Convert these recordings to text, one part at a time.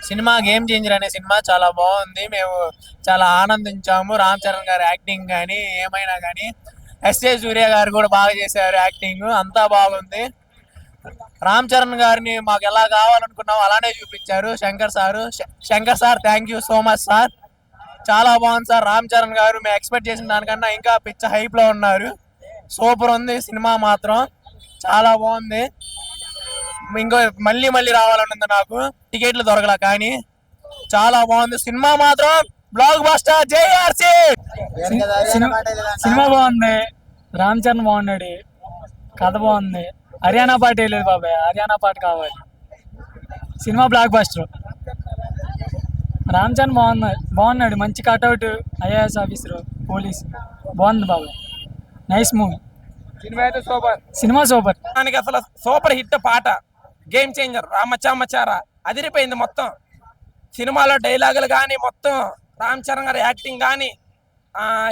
Cinema game changer అనే cinema చాలా బాగుంది. మేము చాలా ఆనందించాము. రామ్ చరణ్ గారి యాక్టింగ్ కానీ ఏమైనా కానీ, ఎస్ఏ సూర్య గారు కూడా బాగా చేశారు యాక్టింగ్, అంతా బాగుంది. రామ్ చరణ్ గారిని మాకు ఎలా కావాలనుకున్నాం అలానే చూపించారు Shankar sir thank you so much sir. చాలా బాగుంది సార్. రామ్ చరణ్ గారు మేము ఎక్స్పెక్ట్ చేసిన దానికన్నా ఇంకా పిచ్చ హైప్ లో ఉన్నారు. సూపర్ ఉంది సినిమా మాత్రం, చాలా బాగుంది. ఇంకో మళ్ళీ మళ్ళీ రావాలని ఉంది నాకు, టికెట్లు దొరకలా కానీ చాలా బాగుంది సినిమా మాత్రం. Block buster JRC. సినిమా బాగుంది, రామ్ చరణ్ బాగున్నాడు, కథ బాగుంది. హర్యానా పాట లేదు బాబాయ్, హర్యానా పాట కావాలి. Cinema block buster. Ram Charan బాగున్నాడు, మంచి కట్అవుట్, ఐఏఎస్ ఆఫీసర్, పోలీస్, బాగుంది బాబాయ్. Nice movie. Cinema super. దానికి అసలు సూపర్ హిట్ పాట, గేమ్ చేంజర్. రామచామచారా అదిరిపోయింది మొత్తం. సినిమాలో డైలాగులు కానీ, మొత్తం రామ్ చరణ్ గారి యాక్టింగ్ కానీ,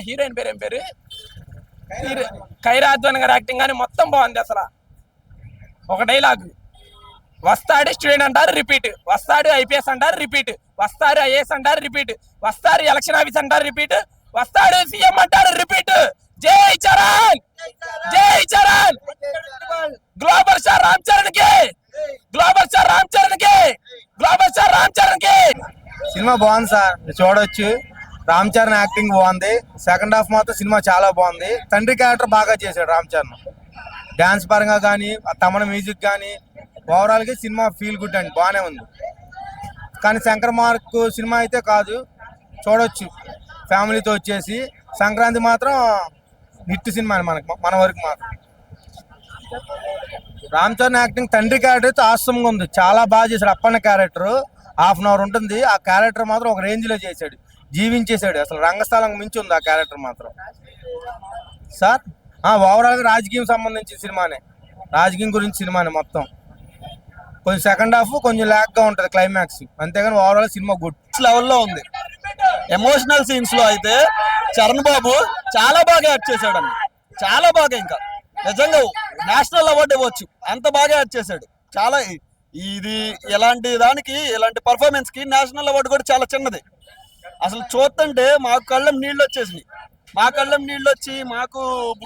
హీరోయిన్ పేరు ఏం పేరు, ఖైరాధ్వన్ గారి యాక్టింగ్ కానీ మొత్తం బాగుంది. అసలు ఒక డైలాగ్, వస్తాడు స్టూడెంట్ అంటారు రిపీట్, వస్తాడు ఐపీఎస్ అంటారు రిపీట్, వస్తారు ఐఏఎస్ అంటారు రిపీట్, వస్తారు ఎలక్షన్ ఆఫీస్ అంటారు రిపీట్, వస్తాడు సీఎం అంటారు రిపీట్. జై చరణ్, జై చరణ్. గ్లోబల్ స్టార్ రామ్ చరణ్ కి, గ్లోబల్ స్టార్ రామ్ చరణ్ కి, గ్లోబల్ స్టార్ రామ్ చరణ్ కి. సినిమా బాగుంది సార్, చూడొచ్చు. రామ్ చరణ్ యాక్టింగ్ బాగుంది. సెకండ్ హాఫ్ మాత్రం సినిమా చాలా బాగుంది. తండ్రి క్యారెక్టర్ బాగా చేశాడు రామ్ చరణ్. డాన్స్ పరంగా కానీ, తమన మ్యూజిక్ కానీ, ఓవరాల్ గా సినిమా ఫీల్ గుడ్ అండి, బాగానే ఉంది. కానీ శంకర్ మార్క్ సినిమా అయితే కాదు, చూడొచ్చు ఫ్యామిలీతో వచ్చేసి. సంక్రాంతి మాత్రం హిట్ సినిమా మన వరకు మాత్రం. రామ్ చరణ్ యాక్టింగ్ తండ్రి క్యారెక్టర్ అయితే ఆసంగా ఉంది, చాలా బాగా చేశాడు. Appanna character half an hour ఉంటుంది, ఆ క్యారెక్టర్ మాత్రం ఒక రేంజ్ లో చేశాడు, జీవించేశాడు. అసలు రంగస్థలం మించి ఉంది ఆ క్యారెక్టర్ మాత్రం సార్. ఓవరాల్ గా రాజకీయం సంబంధించిన సినిమానే, రాజకీయం గురించి సినిమానే మొత్తం. కొంచెం సెకండ్ హాఫ్ కొంచెం ల్యాక్ గా ఉంటది క్లైమాక్స్, అంతేగాని ఓవరాల్ సినిమా గుడ్ లెవెల్లో ఉంది. ఎమోషనల్ సీన్స్ లో అయితే చరణ్ బాబు చాలా బాగా యాక్ట్ చేశాడు అన్న, చాలా బాగా. ఇంకా నిజంగా నేషనల్ అవార్డు ఇవ్వచ్చు, అంత బాగా యాక్ట్ చేశాడు. చాలా ఇది ఎలాంటి దానికి, ఇలాంటి పర్ఫార్మెన్స్ కి నేషనల్ అవార్డు కూడా చాలా చిన్నది. అసలు చూస్తుంటే మాకు కళ్ళం నీళ్ళు వచ్చేసినాయి, మా కళ్ళం నీళ్ళు వచ్చి మాకు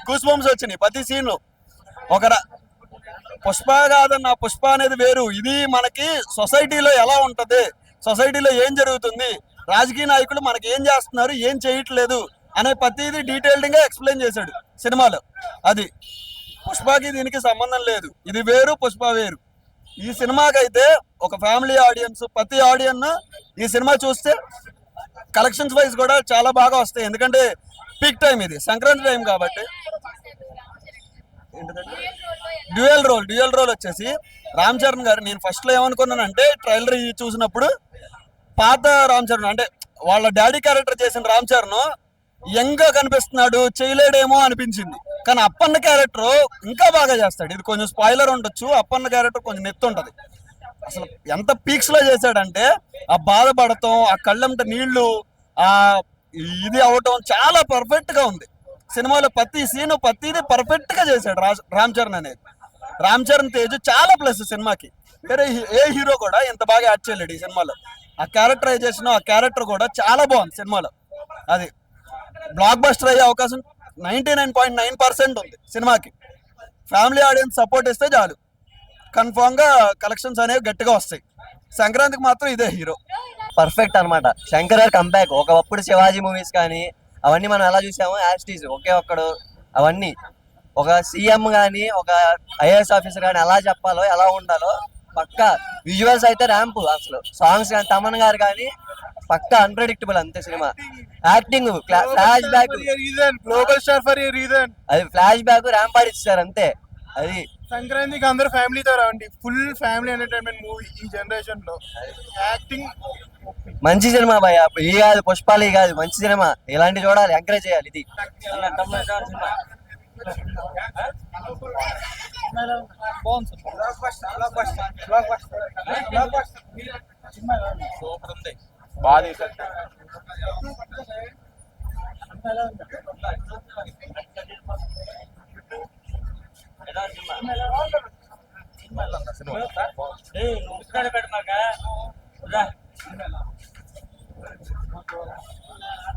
గూస్ బంప్స్ వచ్చినాయి ప్రతి సీన్. ఒక పుష్ప కాదన్న, పుష్ప అనేది వేరు. ఇది మనకి సొసైటీలో ఎలా ఉంటది, సొసైటీలో ఏం జరుగుతుంది, రాజకీయ నాయకులు మనకి ఏం చేస్తున్నారు, ఏం చేయట్లేదు అనే ప్రతిదీ డీటెయిల్డ్ గా ఎక్స్ప్లెయిన్ చేశాడు సినిమాలో. అది పుష్పకి దీనికి సంబంధం లేదు, ఇది వేరు పుష్ప వేరు. ఈ సినిమాకి అయితే ఒక ఫ్యామిలీ ఆడియన్స్, ప్రతి ఆడియన్ ఈ సినిమా చూస్తే కలెక్షన్స్ వైజ్ కూడా చాలా బాగా వస్తాయి. ఎందుకంటే పీక్ టైం, ఇది సంక్రాంతి టైం కాబట్టి. డ్యూయల్ రోల్ వచ్చేసి రామ్ చరణ్ గారు, నేను ఫస్ట్ లో ఏమనుకున్నానంటే ట్రైలర్ చూసినప్పుడు పాత రామ్ చరణ్ అంటే వాళ్ళ డాడీ క్యారెక్టర్ చేసిన రామ్ చరణ్ యంగ్ గా కనిపిస్తున్నాడు, చేయలేడేమో అనిపించింది. కానీ అప్పన్న క్యారెక్టర్ ఇంకా బాగా చేస్తాడు. ఇది కొంచెం స్పాయిలర్ ఉండొచ్చు, అప్పన్న క్యారెక్టర్ కొంచెం నెత్తి ఉంటది. అసలు ఎంత పీక్స్ లో చేశాడంటే ఆ బాధపడటం, ఆ కళ్ళంట నీళ్లు, ఆ ఇది అవటం చాలా పర్ఫెక్ట్ గా ఉంది. సినిమాలో ప్రతి సీను ప్రతిదీ పర్ఫెక్ట్ గా చేశాడు రామ్ చరణ్ అనేది. రామ్ చరణ్ తేజ్ చాలా ప్లస్ సినిమాకి. వేరే ఏ హీరో కూడా ఇంత బాగా యాక్ట్ చేయలేడు ఈ సినిమాలో. ఆ క్యారెక్టరైజేషన్, ఆ క్యారెక్టర్ కూడా చాలా బాగుంది సినిమాలో. అది బ్లాక్ బస్టర్ అయ్యే అవకాశం 99.9% ఉంది సినిమాకి. ఫ్యామిలీ ఆడియన్స్ సపోర్ట్ ఇస్తే చాలు, కన్ఫామ్ గా కలెక్షన్స్ అనేవి గట్టిగా వస్తాయి. సంక్రాంతికి మాత్రం ఇదే హీరో పర్ఫెక్ట్ అనమాట. శంకర్ గారు కంబ్యాక్. ఒకప్పుడు శివాజీ మూవీస్ కానీ అవన్నీ మనం ఎలా చూసామో యాస్టీస్ ఒకే ఒక్కడు, అవన్నీ ఒక సీఎం కానీ ఒక ఐఏఎస్ ఆఫీసర్ కానీ ఎలా చెప్పాలో, ఎలా ఉండాలో పక్కా. విజువల్స్ అయితే ర్యాంప్, అసలు సాంగ్స్ కానీ తమన్ గారు కానీ పక్కా అన్ప్రెడిక్టబుల్ అంతే. Cinema acting, flash back, global star for a reason, అది ఫ్లాష్ బ్యాక్ ర్యాంప్ ఆడిస్తారు అంతే. అది సంక్రాంతికి అందరూ ఫ్యామిలీతో రావండి, ఫుల్ ఫ్యామిలీ ఎంటర్టైన్మెంట్ మూవీ ఈ జనరేషన్ లో. యాక్టింగ్ మంచి సినిమా భయ, ఈ కాదు పుష్పాలు, ఈ కాదు మంచి సినిమా. ఇలాంటి చూడాలి, ఎంకరేజ్ చేయాలి. ఇది